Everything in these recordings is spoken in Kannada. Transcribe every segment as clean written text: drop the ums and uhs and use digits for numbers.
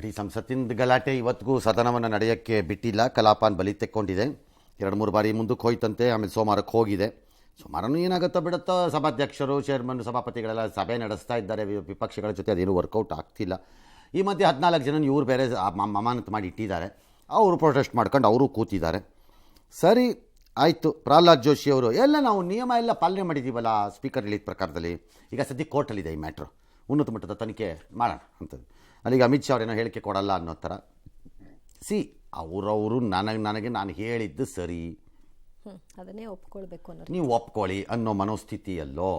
ಬರೀ ಸಂಸತ್ತಿನ ಗಲಾಟೆ ಇವತ್ತಿಗೂ ಸದನವನ್ನು ನಡೆಯೋಕ್ಕೆ ಬಿಟ್ಟಿಲ್ಲ. ಕಲಾಪನ ಬಲಿ ತೆಕ್ಕೊಂಡಿದೆ. 2-3 ಬಾರಿ ಮುಂದಕ್ಕೆ ಹೋಯ್ತಂತೆ. ಆಮೇಲೆ ಸೋಮವಾರಕ್ಕೆ ಹೋಗಿದೆ. ಸೋಮವಾರನೂ ಏನಾಗುತ್ತೋ ಬಿಡುತ್ತೋ, ಸಭಾಧ್ಯಕ್ಷರು ಚೇರ್ಮನ್ ಸಭಾಪತಿಗಳೆಲ್ಲ ಸಭೆ ನಡೆಸ್ತಾ ಇದ್ದಾರೆ ವಿಪಕ್ಷಗಳ ಜೊತೆ. ಅದೇನು ವರ್ಕೌಟ್ ಆಗ್ತಿಲ್ಲ. ಈ ಮಧ್ಯೆ 14 ಜನ ಇವ್ರು ಬೇರೆ ಅಮಾನತು ಮಾಡಿ ಇಟ್ಟಿದ್ದಾರೆ. ಅವರು ಪ್ರೊಟೆಸ್ಟ್ ಮಾಡ್ಕೊಂಡು ಅವರು ಕೂತಿದ್ದಾರೆ. ಸರಿ ಆಯಿತು. ಪ್ರಹ್ಲಾದ್ ಜೋಶಿ ಅವರು ಎಲ್ಲ ನಾವು ನಿಯಮ ಎಲ್ಲ ಪಾಲನೆ ಮಾಡಿದ್ದೀವಲ್ಲ ಸ್ಪೀಕರ್ ಹೇಳಿದ ಪ್ರಕಾರದಲ್ಲಿ. ಈಗ ಸದ್ಯಕ್ಕೆ ಕೋರ್ಟಲ್ಲಿದೆ ಈ ಮ್ಯಾಟ್ರು, ಉನ್ನತ ಮಟ್ಟದ ತನಿಖೆ ಮಾಡೋಣ ಅಂತದ್ದು. ಅಲ್ಲಿಗೆ ಅಮಿತ್ ಶಾ ಅವರೇನೋ ಹೇಳಿಕೆ ಕೊಡಲ್ಲ ಅನ್ನೋ ಥರ. ಅವರವರು ನನಗೆ ನಾನು ಹೇಳಿದ್ದು ಸರಿ, ಅದನ್ನೇ ಒಪ್ಕೊಳ್ಬೇಕು ಅನ್ನೋ, ನೀವು ಒಪ್ಕೊಳ್ಳಿ ಅನ್ನೋ ಮನೋಸ್ಥಿತಿಯಲ್ಲೋ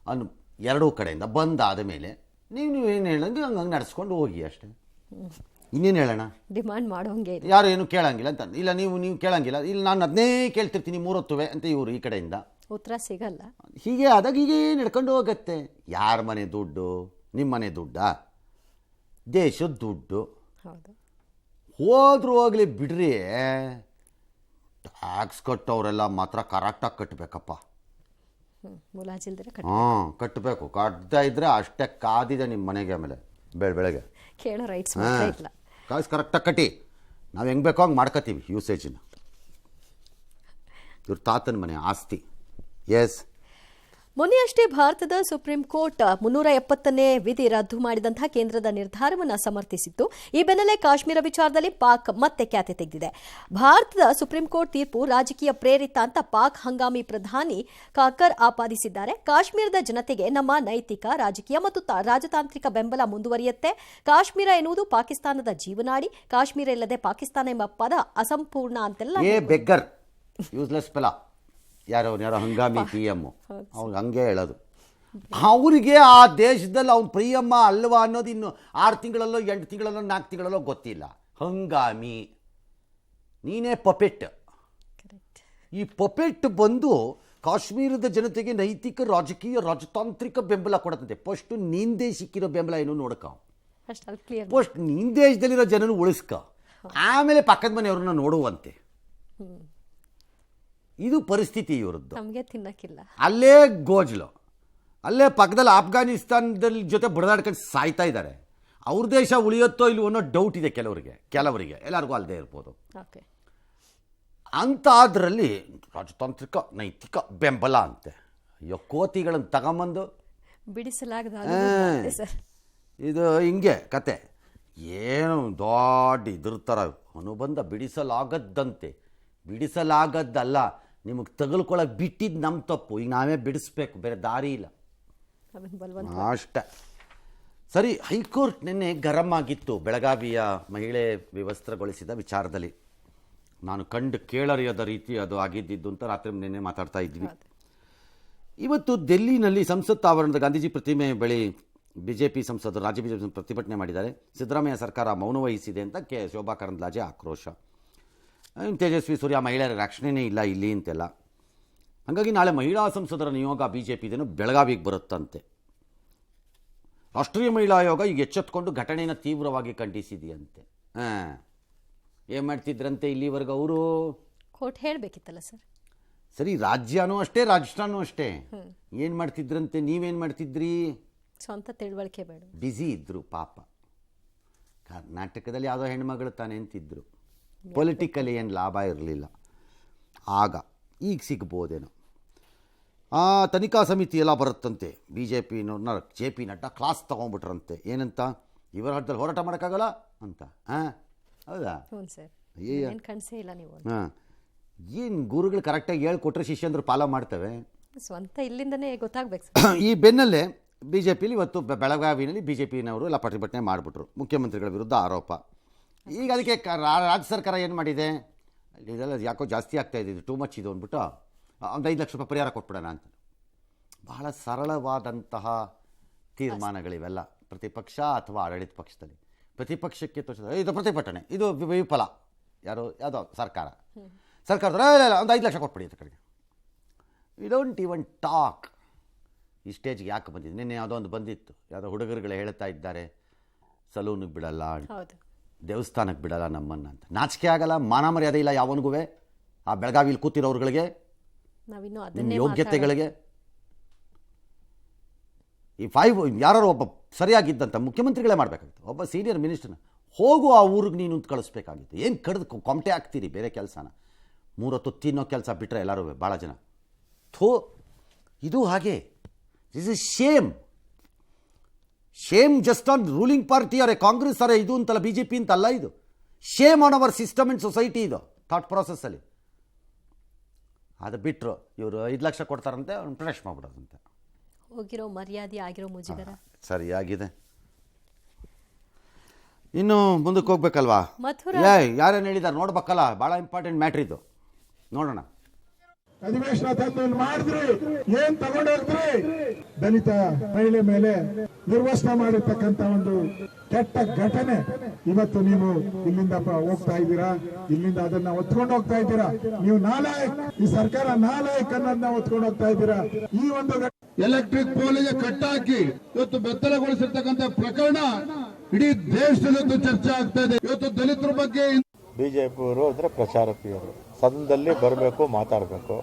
ಅನ್ನೋ ಎರಡೂ ಕಡೆಯಿಂದ ಬಂದಾದ ಮೇಲೆ ನೀವು ಏನು ಹೇಳಂಗೆ ಹಂಗೆ ನಡೆಸ್ಕೊಂಡು ಹೋಗಿ ಅಷ್ಟೇ. ಇನ್ನೇನು ಹೇಳೋಣ? ಡಿಮಾಂಡ್ ಮಾಡೋಂಗೆ ಯಾರು ಏನು ಕೇಳಂಗಿಲ್ಲ ಅಂತ. ಇಲ್ಲ ನೀವು ಕೇಳಂಗಿಲ್ಲ, ಇಲ್ಲ ನಾನು ಅದನ್ನೇ ಕೇಳ್ತಿರ್ತೀನಿ 3 ಹೊತ್ತುವೆ ಅಂತ ಇವರು ಈ ಕಡೆಯಿಂದ ಉತ್ತರ ಸಿಗಲ್ಲ. ಹೀಗೆ ಆದಾಗ ಹೀಗೆ ನಡ್ಕೊಂಡು ಹೋಗುತ್ತೆ. ಯಾರ ಮನೆ ದುಡ್ಡು? ನಿಮ್ಮ ಮನೆ ದುಡ್ಡಾ? ದೇಶದ ದುಡ್ಡು. ಹೌದು, ಹೋದ್ರೂ ಹೋಗ್ಲಿ ಬಿಡ್ರಿ. ಟ್ಯಾಕ್ಸ್ ಕಟ್ಟೋರೆಲ್ಲ ಮಾತ್ರ ಕರೆಕ್ಟಾಗಿ ಕಟ್ಟಬೇಕಪ್ಪ. ಮುಲಾಜಿಲ್ದರೆ ಕಟ್ಟಬೇಕು. ಕಟ್ಟದ ಇದ್ರೆ ಅಷ್ಟೇ ಕಾದಿದೆ ನಿಮ್ಮ ಮನೆಗೆ. ಆಮೇಲೆ ಬೆಳಗ್ಗೆ ಕೇಳೋ ರೈಟ್ಸ್ ಇಲ್ಲ. ಕಾಸು ಕರೆಕ್ಟಾಗಿ ಕಟ್ಟಿ ನಾವು ಹೆಂಗೆ ಬೇಕೋ ಹಂಗೆ ಮಾಡ್ಕೋತೀವಿ ಯೂಸೇಜನ್ನ. ಇವ್ರ ತಾತನ ಮನೆ ಆಸ್ತಿ. ಎಸ್, ಮೊನ್ನೆಯಷ್ಟೇ ಭಾರತದ ಸುಪ್ರೀಂ ಕೋರ್ಟ್ 370ನೇ ವಿಧಿ ರದ್ದು ಮಾಡಿದಂತಹ ಕೇಂದ್ರದ ನಿರ್ಧಾರವನ್ನು ಸಮರ್ಥಿಸಿತ್ತು. ಈ ಬೆನ್ನಲ್ಲೇ ಕಾಶ್ಮೀರ ವಿಚಾರದಲ್ಲಿ ಪಾಕ್ ಮತ್ತೆ ಖ್ಯಾತೆ ತೆಗೆದಿದೆ. ಭಾರತದ ಸುಪ್ರೀಂ ಕೋರ್ಟ್ ತೀರ್ಪು ರಾಜಕೀಯ ಪ್ರೇರಿತ ಅಂತ ಪಾಕ್ ಹಂಗಾಮಿ ಪ್ರಧಾನಿ ಕಾಕರ್ ಆಪಾದಿಸಿದ್ದಾರೆ. ಕಾಶ್ಮೀರದ ಜನತೆಗೆ ನಮ್ಮ ನೈತಿಕ, ರಾಜಕೀಯ ಮತ್ತು ರಾಜತಾಂತ್ರಿಕ ಬೆಂಬಲ ಮುಂದುವರಿಯುತ್ತೆ. ಕಾಶ್ಮೀರ ಎನ್ನುವುದು ಪಾಕಿಸ್ತಾನದ ಜೀವನಾಡಿ. ಕಾಶ್ಮೀರ ಇಲ್ಲದೆ ಪಾಕಿಸ್ತಾನ ಎಂಬ ಪದ ಅಸಂಪೂರ್ಣ ಅಂತೆಲ್ಲ. ಯಾರೋ ಹಂಗಾಮಿ ಪಿ ಎಮ್ ಅವ್ರು ಹಂಗೆ ಹೇಳೋದು. ಅವರಿಗೆ ಆ ದೇಶದಲ್ಲಿ ಅವ್ನು ಪ್ರಿಯಮ್ಮ ಅಲ್ವಾ ಅನ್ನೋದು ಇನ್ನು 6 ತಿಂಗಳಲ್ಲೋ 8 ತಿಂಗಳಲ್ಲೋ 4 ತಿಂಗಳಲ್ಲೋ ಗೊತ್ತಿಲ್ಲ. ಹಂಗಾಮಿ, ನೀನೇ ಪಪೆಟ್. ಈ ಪಪೆಟ್ ಬಂದು ಕಾಶ್ಮೀರದ ಜನತೆಗೆ ನೈತಿಕ, ರಾಜಕೀಯ, ರಾಜತಾಂತ್ರಿಕ ಬೆಂಬಲ ಕೊಡತ್ತಂತೆ. ಫಸ್ಟ್ ನಿಂದೇ ಸಿಕ್ಕಿರೋ ಬೆಂಬಲ ಏನು ನೋಡ್ಕ. ಫಸ್ಟ್ ನಿನ್ ದೇಶದಲ್ಲಿರೋ ಜನನು ಉಳಿಸ್ಕ, ಆಮೇಲೆ ಪಕ್ಕದ ಮನೆಯವ್ರನ್ನ ನೋಡುವಂತೆ. ಇದು ಪರಿಸ್ಥಿತಿ ಇವ್ರದ್ದು. ನಮಗೆ ತಿನ್ನಕ್ಕಿಲ್ಲ. ಅಲ್ಲೇ ಗೋಜ್ಲು, ಅಲ್ಲೇ ಪಕ್ಕದಲ್ಲಿ ಆಫ್ಘಾನಿಸ್ತಾನದಲ್ಲಿ ಜೊತೆ ಬಡದಾಡ್ಕೊಂಡು ಸಾಯ್ತಾ ಇದ್ದಾರೆ. ಅವ್ರ ದೇಶ ಉಳಿಯುತ್ತೋ ಇಲ್ವೋ ಅನ್ನೋ ಡೌಟ್ ಇದೆ ಕೆಲವರಿಗೆ. ಎಲ್ಲರಿಗೂ ಅಲ್ಲದೆ ಇರ್ಬೋದು. ಅಂತ ಅದರಲ್ಲಿ ರಾಜತಾಂತ್ರಿಕ, ನೈತಿಕ ಬೆಂಬಲ ಅಂತೆ. ಅಯ್ಯೋ, ಕೋತಿಗಳನ್ನು ತಗೊಂಬಂದು ಬಿಡಿಸಲಾಗದ ಇದು ಹಿಂಗೆ ಕತೆ. ಏನು ದೊಡ್ಡ ಇದ್ರ ಥರ ಅನುಬಂಧ ಬಿಡಿಸಲಾಗದ್ದಂತೆ. ಬಿಡಿಸಲಾಗದ್ದಲ್ಲ, ನಿಮಗೆ ತಗಲ್ಕೊಳಕ್ಕೆ ಬಿಟ್ಟಿದ್ದು ನಮ್ಮ ತಪ್ಪು. ಈಗ ನಾವೇ ಬಿಡಿಸ್ಬೇಕು, ಬೇರೆ ದಾರಿ ಇಲ್ಲ ಅಷ್ಟೇ. ಸರಿ, ಹೈಕೋರ್ಟ್ ನಿನ್ನೆ ಗರಂ ಆಗಿತ್ತು ಬೆಳಗಾವಿಯ ಮಹಿಳೆ ವಿವಸ್ತ್ರಗೊಳಿಸಿದ ವಿಚಾರದಲ್ಲಿ. ನಾನು ಕಂಡು ಕೇಳರಿಯದ ರೀತಿ ಅದು ಆಗಿದ್ದಿದ್ದು ಅಂತ ರಾತ್ರಿ ನಿನ್ನೆ ಮಾತಾಡ್ತಾ ಇದ್ವಿ. ಇವತ್ತು ದಿಲ್ಲಿನಲ್ಲಿ ಸಂಸತ್ ಆವರಣದ ಗಾಂಧೀಜಿ ಪ್ರತಿಮೆ ಬಳಿ ಬಿಜೆಪಿ ಸಂಸದರು, ರಾಜ್ಯ ಬಿಜೆಪಿ ಪ್ರತಿಭಟನೆ ಮಾಡಿದ್ದಾರೆ. ಸಿದ್ದರಾಮಯ್ಯ ಸರ್ಕಾರ ಮೌನ ವಹಿಸಿದೆ ಅಂತ ಶೋಭಾ ಕರಂದ್ಲಾಜೆ ಆಕ್ರೋಶ. ತೇಜಸ್ವಿ ಸೂರ್ಯ ಮಹಿಳೆಯರ ರಕ್ಷಣೆಯೇ ಇಲ್ಲ ಇಲ್ಲಿ ಅಂತೆಲ್ಲ. ಹಾಗಾಗಿ ನಾಳೆ ಮಹಿಳಾ ಸಂಸದರ ನಿಯೋಗ ಬಿಜೆಪಿದೇನು ಬೆಳಗಾವಿಗೆ ಬರುತ್ತಂತೆ. ರಾಷ್ಟ್ರೀಯ ಮಹಿಳಾ ಆಯೋಗ ಈಗ ಎಚ್ಚೆತ್ಕೊಂಡು ಘಟನೆಯನ್ನು ತೀವ್ರವಾಗಿ ಖಂಡಿಸಿದೆಯಂತೆ. ಏನು ಮಾಡ್ತಿದ್ರಂತೆ ಇಲ್ಲಿವರೆಗೂ ಅವರು? ಕೋರ್ಟ್ ಹೇಳಬೇಕಿತ್ತಲ್ಲ ಸರ್. ಸರಿ, ರಾಜ್ಯನೂ ಅಷ್ಟೇ, ರಾಜಸ್ಥಾನೂ ಅಷ್ಟೇ. ಏನು ಮಾಡ್ತಿದ್ರಂತೆ? ನೀವೇನು ಮಾಡ್ತಿದ್ರಿ? ಸ್ವಂತ ತಿಳುವಳಿಕೆ ಬೇಡ, ಬ್ಯುಸಿ ಇದ್ದರು ಪಾಪ. ಕರ್ನಾಟಕದಲ್ಲಿ ಯಾವುದೋ ಹೆಣ್ಮಗಳು ತಾನೇ ಅಂತಿದ್ರು. ಪೊಲಿಟಿಕಲಿ ಏನು ಲಾಭ ಇರಲಿಲ್ಲ ಆಗ. ಈಗ ಸಿಗ್ಬೋದೇನೋ. ತನಿಖಾ ಸಮಿತಿ ಎಲ್ಲ ಬರುತ್ತಂತೆ. BJPನವ್ರನ್ನ JP ನಡ್ಡಾ ಕ್ಲಾಸ್ ತೊಗೊಂಡ್ಬಿಟ್ರಂತೆ. ಏನಂತ? ಇವರ ಹಟ್ಟದಲ್ಲಿ ಹೋರಾಟ ಮಾಡೋಕ್ಕಾಗಲ್ಲ ಅಂತ. ಹೌದಾ? ಏನು ಗುರುಗಳು ಕರೆಕ್ಟಾಗಿ ಹೇಳ್ಕೊಟ್ರೆ ಶಿಷ್ಯಂದ್ರು ಫಾಲೋ ಮಾಡ್ತವೆ. ಸ್ವಂತ ಇಲ್ಲಿಂದನೇ ಗೊತ್ತಾಗಬೇಕು. ಈ ಬೆನ್ನಲ್ಲೇ BJPಲಿ ಇವತ್ತು ಬೆಳಗಾವಿನಲ್ಲಿ BJPನವರು ಎಲ್ಲ ಪ್ರತಿಭಟನೆ ಮಾಡಿಬಿಟ್ರು. ಮುಖ್ಯಮಂತ್ರಿಗಳ ವಿರುದ್ಧ ಆರೋಪ. ಈಗ ಅದಕ್ಕೆ ರಾಜ್ಯ ಸರ್ಕಾರ ಏನು ಮಾಡಿದೆ? ಇದೆಲ್ಲ ಯಾಕೋ ಜಾಸ್ತಿ ಆಗ್ತಾ ಇದ್ದಿದ್ದು, ಟೂ ಮಚ್ ಇದು ಅಂದ್ಬಿಟ್ಟು ಒಂದು 5 ಲಕ್ಷ ರೂಪಾಯಿ ಪರಿಹಾರ ಕೊಟ್ಬಿಡೋಣ ಅಂತ. ಬಹಳ ಸರಳವಾದಂತಹ ತೀರ್ಮಾನಗಳಿವೆಲ್ಲ ಪ್ರತಿಪಕ್ಷ ಅಥವಾ ಆಡಳಿತ ಪಕ್ಷದಲ್ಲಿ. ಪ್ರತಿಪಕ್ಷಕ್ಕೆ ಇದು ಪ್ರತಿಭಟನೆ, ಇದು ವಿಫಲ. ಯಾವುದೋ ಸರ್ಕಾರದವ್ರು ಒಂದು 5 ಲಕ್ಷ ಕೊಟ್ಬಿಡಿ ಅಂತ ಕಡೆಗೆ. We don't even talk. ಈ ಸ್ಟೇಜ್ಗೆ ಯಾಕೆ ಬಂದಿದೆ? ನಿನ್ನೆ ಯಾವುದೋ ಒಂದು ಬಂದಿತ್ತು, ಯಾವುದೋ ಹುಡುಗರುಗಳು ಹೇಳ್ತಾ ಇದ್ದಾರೆ ಸಲೂನಿಗೆ ಬಿಡಲ್ಲ, ದೇವಸ್ಥಾನಕ್ಕೆ ಬಿಡಲ್ಲ ನಮ್ಮನ್ನು ಅಂತ. ನಾಚಿಕೆ ಆಗಲ್ಲ, ಮಾನ ಮರ್ಯಾದೆ ಇಲ್ಲ ಯಾವನಿಗೂ. ಆ ಬೆಳಗಾವಿಲಿ ಕೂತಿರೋರುಗಳಿಗೆ, ಯೋಗ್ಯತೆಗಳಿಗೆ. ಈ 5 ಯಾರು ಒಬ್ಬ ಸರಿಯಾಗಿದ್ದಂಥ ಮುಖ್ಯಮಂತ್ರಿಗಳೇ ಮಾಡಬೇಕಾಗಿತ್ತು. ಒಬ್ಬ ಸೀನಿಯರ್ ಮಿನಿಸ್ಟರ್ನ ಹೋಗು ಆ ಊರಿಗೆ ನೀನು ಅಂತ ಕಳಿಸ್ಬೇಕಾಗಿತ್ತು. ಏನು ಕಡ್ದು ಕೊಮಟೆ ಹಾಕ್ತೀರಿ ಬೇರೆ ಕೆಲಸನ, 3 ಹೊತ್ತು ತಿನ್ನೋ ಕೆಲಸ ಬಿಟ್ಟರೆ ಎಲ್ಲರೂ ಭಾಳ ಜನ. ಇದು ಹಾಗೆ. This is shame just on ruling party are Congress ಅರೆ ಇದು ಅಂತಲ್ಲ, ಬಿ ಜೆ ಪಿ ಅಂತಲ್ಲ. ಇದು shame on our system in society. ಇದು ಥಾಟ್ ಪ್ರಾಸೆಸ್ಸಲ್ಲಿ ಅದು ಬಿಟ್ಟರು ಇವರು 5 ಲಕ್ಷ ಕೊಡ್ತಾರಂತೆ, ಅವ್ನು ಪ್ರೊಟೆಸ್ಟ್ ಮಾಡ್ಬಿಡೋದಂತೆ. ಹೋಗಿರೋ ಮರ್ಯಾದೆ, ಆಗಿರೋ ಮುಜುಗರ ಸರಿಯಾಗಿದೆ. ಇನ್ನು ಮುಂದಕ್ಕೆ ಹೋಗ್ಬೇಕಲ್ವಾ? ಮಥುರಾ ಯಾರೇನು ಹೇಳಿದಾರೆ ನೋಡ್ಬೇಕಲ್ಲ, ಭಾಳ ಇಂಪಾರ್ಟೆಂಟ್ ಮ್ಯಾಟ್ರ್ ಇದು. ನೋಡೋಣ. ಅಧಿವೇಶನ ತಂದು ಮಾಡಿದ್ರಿ, ಏನ್ ತಗೊಂಡೋಗ್ರಿ? ದಲಿತ ಮಹಿಳೆ ಮೇಲೆ ನಿರ್ವಸನ ಮಾಡಿರ್ತಕ್ಕಂತ ಒಂದು ಕೆಟ್ಟ ಘಟನೆ. ಇವತ್ತು ನೀವು ಇಲ್ಲಿಂದ ಹೋಗ್ತಾ ಇದ್ದೀರಾ, ಇಲ್ಲಿಂದ ಅದನ್ನ ಹೊತ್ಕೊಂಡು ಹೋಗ್ತಾ ಇದ್ದೀರಾ. ನೀವು ನಾಲಾಯಕ್, ಈ ಸರ್ಕಾರ ನಾಲಾಯಕ್ ಅನ್ನೋದನ್ನ ಹೊತ್ಕೊಂಡು ಹೋಗ್ತಾ ಇದ್ದೀರಾ. ಈ ಒಂದು ಎಲೆಕ್ಟ್ರಿಕ್ ಪೋಲಿಗೆ ಕಟ್ಟಾಕಿ ಇವತ್ತು ಬೆತ್ತಲಗೊಳಿಸಿರ್ತಕ್ಕಂಥ ಪ್ರಕರಣ ಇಡೀ ದೇಶದಲ್ಲೂ ಚರ್ಚೆ ಆಗ್ತಾ ಇದೆ. ಇವತ್ತು ದಲಿತರ ಬಗ್ಗೆ ಬಿಜೆಪಿಯವರು ಅಂದರೆ ಪ್ರಚಾರಕಿಯರು ಸದನದಲ್ಲಿ ಬರಬೇಕು, ಮಾತಾಡಬೇಕು.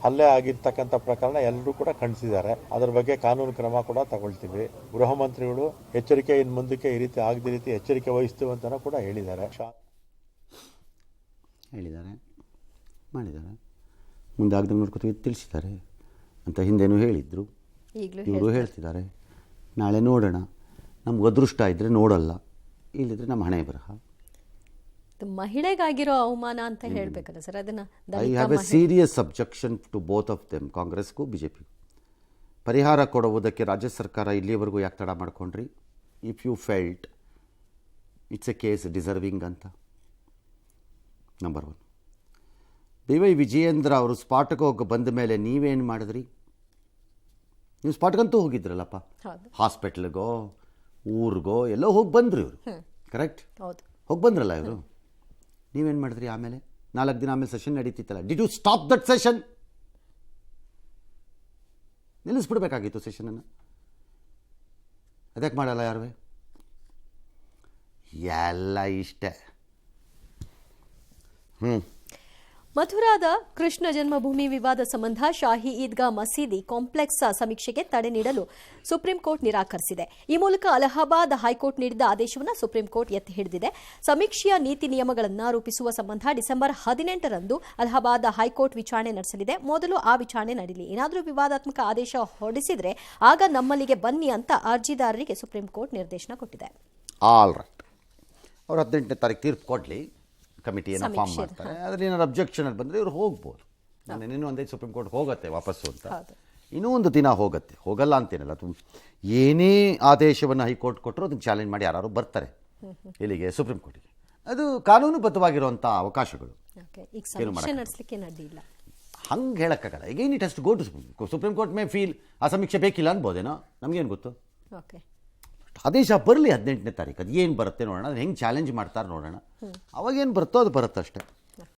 ಹಲ್ಲೆ ಆಗಿರ್ತಕ್ಕಂಥ ಪ್ರಕರಣ ಎಲ್ಲರೂ ಕೂಡ ಖಂಡಿಸಿದ್ದಾರೆ. ಅದರ ಬಗ್ಗೆ ಕಾನೂನು ಕ್ರಮ ಕೂಡ ತಗೊಳ್ತೀವಿ. ಗೃಹ ಮಂತ್ರಿಗಳು ಎಚ್ಚರಿಕೆ, ಇನ್ನು ಮುಂದಕ್ಕೆ ಈ ರೀತಿ ಆಗದ ರೀತಿ ಎಚ್ಚರಿಕೆ ವಹಿಸ್ತೀವಿ ಅಂತ ಕೂಡ ಹೇಳಿದ್ದಾರೆ. ಮಾಡಿದ್ದಾರೆ, ಮುಂದೆ ಆಗದಂಗೆ ನೋಡ್ಕೊತೀವಿ ತಿಳಿಸಿದ್ದಾರೆ ಅಂತ ಹಿಂದೇನೂ ಹೇಳಿದ್ರು, ಇವರು ಹೇಳ್ತಿದ್ದಾರೆ. ನಾಳೆ ನೋಡೋಣ. ನಮ್ಗೆ ಅದೃಷ್ಟ ಇದ್ದರೆ ನೋಡಲ್ಲ, ಇಲ್ಲಿದ್ರೆ ನಮ್ಮ ಹಣೆ ಬರಹ. ಮಹಿಳೆಗಾಗಿರೋ ಅವಮಾನ ಅಂತ ಹೇಳ್ಬೇಕಲ್ಲ ಸರ್ ಅದನ್ನ. I have a serious objection to both of them, ಕಾಂಗ್ರೆಸ್ಗೂ ಬಿಜೆಪಿ. ಪರಿಹಾರ ಕೊಡುವುದಕ್ಕೆ ರಾಜ್ಯ ಸರ್ಕಾರ ಇಲ್ಲಿವರೆಗೂ ಯಾಕೆ ತಡ ಮಾಡ್ಕೊಂಡ್ರಿ? If you felt it's a case deserving ಅಂತ. ನಂಬರ್ 1. BY ವಿಜಯೇಂದ್ರ ಅವರು ಸ್ಪಾಟ್ಗೆ ಹೋಗಿ ಬಂದ ಮೇಲೆ ನೀವೇನು ಮಾಡಿದ್ರಿ? ನೀವು ಸ್ಪಾಟ್ಗಂತೂ ಹೋಗಿದ್ರಲ್ಲಪ್ಪ, ಹಾಸ್ಪಿಟ್ಲಿಗೋ ಊರಿಗೋ ಎಲ್ಲೋ ಹೋಗಿ ಬಂದ್ರಿ ಇವರು, ಕರೆಕ್ಟ್? ಹೋಗಿ ಬಂದ್ರಲ್ಲ ಇವರು. ನೀವೇನು ಮಾಡಿದ್ರಿ? ಆಮೇಲೆ 4 ದಿನ ಆಮೇಲೆ ಸೆಷನ್ ನಡೀತಿತ್ತಲ್ಲ, did you stop that session? ನಿಲ್ಲಿಸ್ಬಿಡ್ಬೇಕಾಗಿತ್ತು ಸೆಷನನ್ನು. ಅದಕ್ಕೆ ಮಾಡಲ್ಲ ಯಾರುವೆ? ಎಲ್ಲ ಇಷ್ಟೇ. ಮಥುರಾದ ಕೃಷ್ಣ ಜನ್ಮಭೂಮಿ ವಿವಾದ ಸಂಬಂಧ ಶಾಹಿ ಈದ್ಗಾ ಮಸೀದಿ ಕಾಂಪ್ಲೆಕ್ಸ್ ಸಮೀಕ್ಷೆಗೆ ತಡೆ ನೀಡಲು ಸುಪ್ರೀಂ ಕೋರ್ಟ್ ನಿರಾಕರಿಸಿದೆ. ಈ ಮೂಲಕ ಅಲಹಾಬಾದ್ ಹೈಕೋರ್ಟ್ ನೀಡಿದ್ದ ಆದೇಶವನ್ನು ಸುಪ್ರೀಂ ಕೋರ್ಟ್ ಎತ್ತಿ ಹಿಡಿದಿದೆ. ಸಮೀಕ್ಷೆಯ ನೀತಿ ನಿಯಮಗಳನ್ನು ರೂಪಿಸುವ ಸಂಬಂಧ ಡಿಸೆಂಬರ್ 18ರಂದು ಅಲಹಾಬಾದ್ ಹೈಕೋರ್ಟ್ ವಿಚಾರಣೆ ನಡೆಸಲಿದೆ. ಮೊದಲು ಆ ವಿಚಾರಣೆ ನಡೀಲಿ, ಏನಾದರೂ ವಿವಾದಾತ್ಮಕ ಆದೇಶ ಹೊರಡಿಸಿದ್ರೆ ಆಗ ನಮ್ಮಲ್ಲಿಗೆ ಬನ್ನಿ ಅಂತ ಅರ್ಜಿದಾರರಿಗೆ ಸುಪ್ರೀಂ ಕೋರ್ಟ್ ನಿರ್ದೇಶನ ಕೊಟ್ಟಿದೆ. ಆಲ್ ರೈಟ್, ಅವ್ರು 18ನೇ ತಾರೀಕು ತೀರ್ಪು ಕೊಡಲಿ, ಕಮಿಟಿಯನ್ನು ಫಾರ್ಮ್ ಮಾಡ್ತಾರೆ. ಅದ್ರಲ್ಲಿ ಏನಾದ್ರು ಅಬ್ಜೆಕ್ಷನ್ ಬಂದರೆ ಇವ್ರು ಹೋಗ್ಬೋದು. ನಾನು ಇನ್ನೂ ಒಂದೇ ಸುಪ್ರೀಂ ಕೋರ್ಟ್ ಹೋಗುತ್ತೆ ವಾಪಸ್ಸು ಅಂತ, ಇನ್ನೂ ಒಂದು ದಿನ ಹೋಗುತ್ತೆ, ಹೋಗಲ್ಲ ಅಂತೇನಲ್ಲ. ಏನೇ ಆದೇಶವನ್ನು ಹೈಕೋರ್ಟ್ ಕೊಟ್ಟರು ಅದನ್ನು ಚಾಲೆಂಜ್ ಮಾಡಿ ಯಾರು ಬರ್ತಾರೆ ಇಲ್ಲಿಗೆ ಸುಪ್ರೀಂ ಕೋರ್ಟಿಗೆ. ಅದು ಕಾನೂನುಬದ್ಧವಾಗಿರುವಂಥ ಅವಕಾಶಗಳು. ಹಂಗೆ ಹೇಳೋಕ್ಕಾಗಲ್ಲ. ಈಗ it has to go to supreme court may feel ಆ ಸಮೀಕ್ಷೆ ಬೇಕಿಲ್ಲ ಅನ್ಬೋದೇನೋ, ನಮಗೇನು ಗೊತ್ತು. ಆದೇಶ ಬರಲಿ 18ನೇ ತಾರೀಕು, ಅದು ಏನು ಬರುತ್ತೆ ನೋಡೋಣ, ಅದು ಹೆಂಗೆ ಚಾಲೆಂಜ್ ಮಾಡ್ತಾರೆ ನೋಡೋಣ. ಅವಾಗೇನು ಬರುತ್ತೋ ಅದು ಬರುತ್ತಷ್ಟೇ.